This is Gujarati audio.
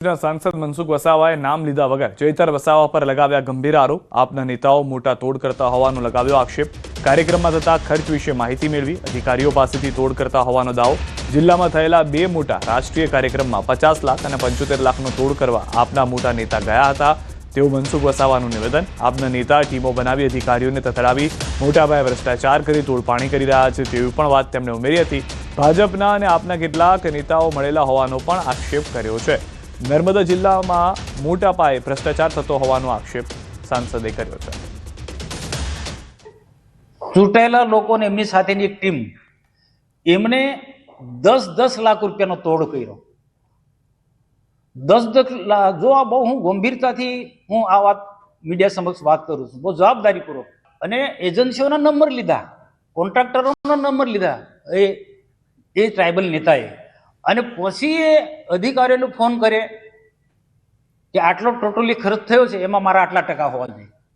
सांसद मनसुख वसावाए नाम लीधा वगर चेतर वसावा पर लगाव्या गंभीर आरोप। आपना नेताओं मोटा तोड़ करता होवानो लगाव्यो आक्षेप। कार्यक्रममां थता खर्च विશે माहिती मेळवी अधिकारीओ पासेथी तोड़ करता होवानो दावो। जिल्लामां थयेला बे मोटा राष्ट्रीय कार्यक्रममां 50 लाख અને 75 લાખનો તોડ કરવા આપના મોટા નેતા ગયા હતા તેવું મનસુખ વસાવાનું નિવેદન। આપના નેતા ટીમો બનાવી અધિકારીઓને તતડાવી મોટા પાયે ભ્રષ્ટાચાર કરી તોડપાણી કરી રહ્યા છે તેવી પણ વાત તેમણે ઉમેરી હતી। ભાજપના અને આપના કેટલાક નેતાઓ મળેલા હોવાનો પણ આક્ષેપ કર્યો છે। નર્મદા જિલ્લામાં મોટા પાયે ભ્રષ્ટાચાર થતો હોવાનો આક્ષેપ સાંસદે કર્યો છે। ચૂંટાયેલા લોકોને એમની સાથેની એક ટીમ એમણે 10-10 લાખ રૂપિયાનો તોડ કર્યો। 10-10 લાખ જો આ બહુ હું ગંભીરતાથી હું આ વાત મીડિયા સમક્ષ વાત કરું છું, બહુ જવાબદારીપૂર્વક। અને એજન્સીઓના નંબર લીધા, કોન્ટ્રાક્ટરોના નંબર લીધા એ ટ્રાઇબલ નેતાએ, અને પછી એ અધિકારીઓને ફોન કરે કે આટલો ટોટલી ખર્ચ થયો છે, એમાં મારા આટલા ટકા હોવા જોઈએ।